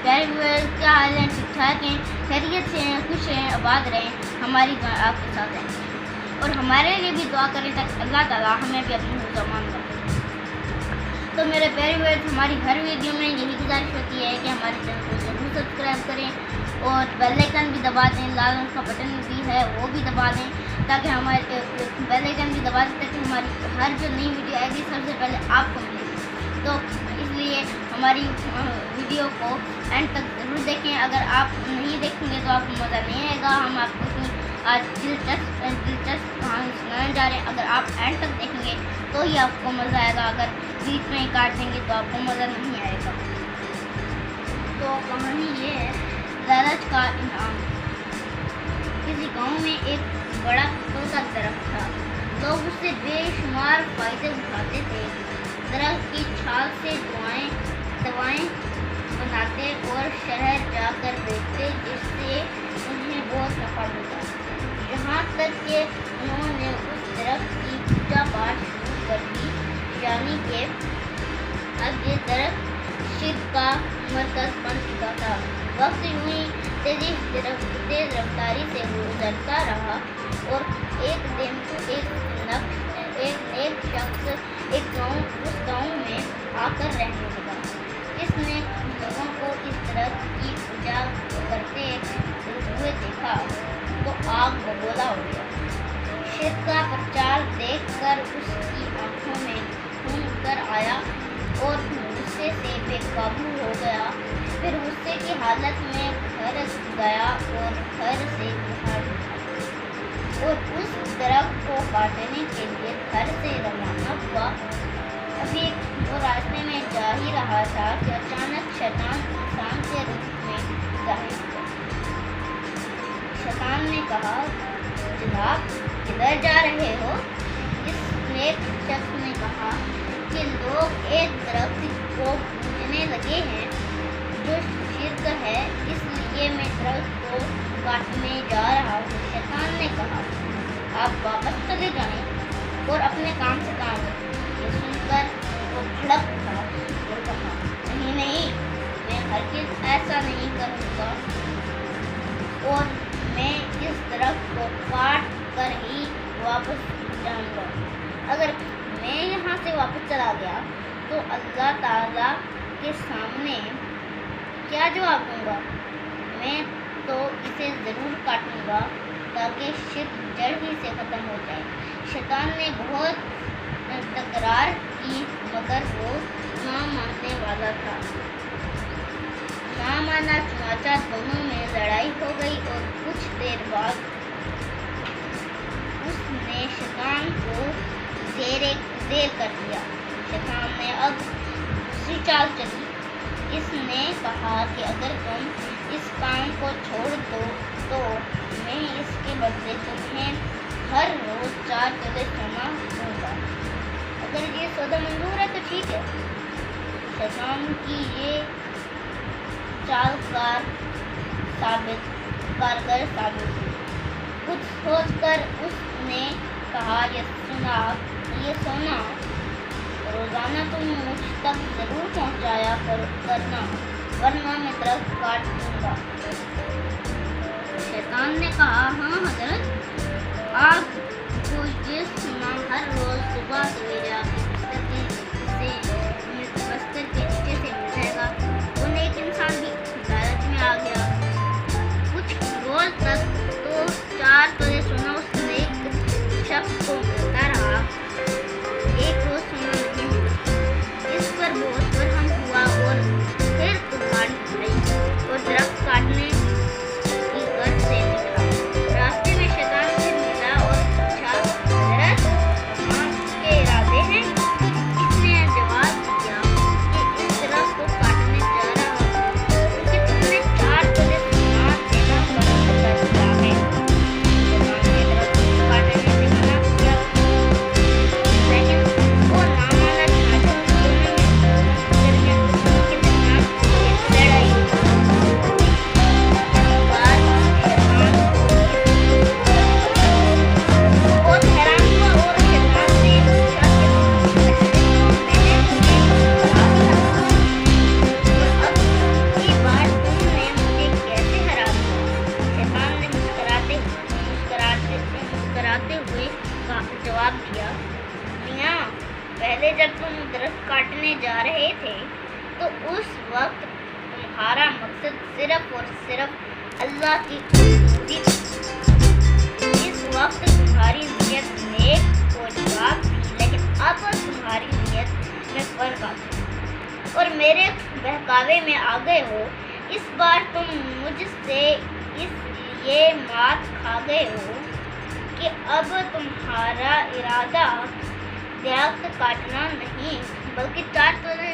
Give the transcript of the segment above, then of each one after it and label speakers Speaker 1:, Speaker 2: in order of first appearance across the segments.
Speaker 1: پیارے व्यूअर्स, क्या हाल है? ठीक ठाक हैं, खैरियत से हैं, खुश हैं, आबाद रहें, हमारी दुआ आपके साथ है और हमारे लिए भी दुआ करें ताकि अल्लाह ताला हमें भी अपनी ज़मान रखे। तो मेरे प्यारे व्यूअर्स, हमारी हर वीडियो में यही गुजारिश होती है कि हमारे चैनल को ज़रूर सब्सक्राइब करें और बेल आइकन भी दबा दें, लाल रंग का बटन भी है वो भी दबा दें ताकि हमारे बेल आइकन भी दबा दें ताकि हमारी हर जो नई वीडियो आएगी सबसे पहले आपको मिलेगी। तो इसलिए हमारी वीडियो को एंड तक ज़रूर देखें। अगर आप नहीं देखेंगे तो आपको मज़ा नहीं आएगा। हम आपको इतनी आज दिलचस्प कहानी सुनाने जा रहे हैं। अगर आप एंड तक देखेंगे तो ही आपको मज़ा आएगा, अगर बीच में ही काट देंगे तो आपको मज़ा नहीं आएगा। तो कहानी ये है, लालच का इनाम। किसी गांव में एक बड़ा पीपल का दरख्त था। लोग उससे बेशुमार फ़ायदे उठाते थे। दरख्त की छाल से दवाएं बनाते और शहर जाकर बेचते, जिससे उन्हें बहुत नफा मिलता। यहाँ तक कि उन्होंने उस दरख्त की पूजा पाठ शुरू कर दी, यानी कि अब ये दरख्त शिर्क का मरकज़ बन चुका था। वक्त यूं ही तेज रफ्तारी से गुजरता रहा और एक दिन एक शख्स उस गांव में आकर रहने लगा। इसने लोगों को इस दरख्त की पूजा करते हुए देखा तो आग बबूला हो गया। शिर्क का प्रचार देखकर उसकी आंखों में खून उतर आया और गुस्से से बेकाबू हो गया। फिर गुस्से की हालत में घर गया और घर से बाहर और उस दरख्त को काटने के लिए घर से रवाना हुआ। अभी वो रास्ते में जा ही रहा था कि अचानक शैतान इंसान के रूप में ज़ाहिर हुआ। शैतान ने कहा, जनाब किधर जा रहे हो? इस नेक शख्स ने कहा कि लोग एक दरख्त को पूजने लगे हैं जो शिर्क है, इसलिए मैं दरख्त को काटने जा रहा हूँ। शैतान ने कहा, आप वापस चले जाएं और अपने काम से काम करें। ये सुनकर वो भड़क उठा और कहा, नहीं, मैं हरगिज़ ऐसा नहीं करूँगा और मैं इस दरख्त को काट कर ही वापस जाऊँगा। अगर मैं यहाँ से वापस चला गया तो अल्लाह ताला के सामने क्या जवाब दूँगा? मैं तो इसे ज़रूर काटूँगा ताकि शिर्क जड़ ही से ख़त्म हो जाए। शैतान ने बहुत तकरार की मगर वो ना मानने वाला था। ना माना चुनाचा दोनों में लड़ाई हो गई और कुछ देर बाद उसने शैतान को ज़ेर कर दिया। शैतान ने अब दूसरी चाल चली। इसने कहा कि अगर तुम इस काम को छोड़ दो तो मैं इसके बदले तुम्हें हर रोज़ 4 तोले सोना दूँगा। अगर ये सौदा मंजूर है तो ठीक है। शैतान की ये चाल कारगर साबित हुई। कुछ सोचकर उसने कहा, ये सोना रोज़ाना तुम मुझ तक ज़रूर पहुँचाया करना, वरना मैं दरख्त काट दूँगा। शैतान ने कहा, हाँ हजरत, आपको ये सोना हर रोज़ सुबह सवेरे आपके बस्तर के नीचे से मिल जाएगा। वो नेक इंसान भी लालच में आ गया। कुछ रोज़ तक तो 4 तोले सोना उस नेक शख्स को मिलता रहा। एक रोज़ सोना नहीं मिला। इस पर बहुत बरहम हुआ और फिर तूफान आई और दरख्त काटने की गर्ज से निकला। रास्ते में शैतान से मिला और पूछा, हज़रत आपके इरादे हैं? درخت کاٹنے جا رہے تھے تو اس وقت تمہارا مقصد صرف اور صرف اللہ کی خوشنودی تھی۔ اس وقت تمہاری نیت نیک اور پاک تھی، لیکن اب تمہاری نیت میں فرق آ گیا اور میرے بہکاوے میں آ گئے ہو۔ اس بار تم مجھ سے اس لیے مات کھا گئے ہو کہ اب تمہارا ارادہ درخت کاٹنا نہیں بلکہ 4 تولے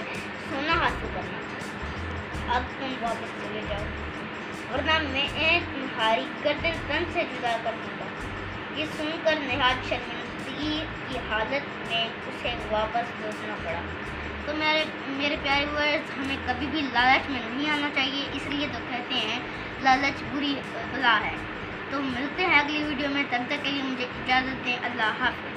Speaker 1: سونا حاصل کرنا تھا۔ اب تم واپس چلے جاؤ ورنہ میں تمہاری گردن تن سے جدا کر دوں گا۔ یہ سن کر نہایت شرمندگی کی حالت میں اسے واپس لوٹنا پڑا۔ تو میرے پیارے ورز، ہمیں کبھی بھی لالچ میں نہیں آنا چاہیے، اس لیے تو کہتے ہیں لالچ بری بلا ہے۔ تو ملتے ہیں اگلی ویڈیو میں، تب تک کے لیے مجھے اجازت دیں۔ اللہ حافظ۔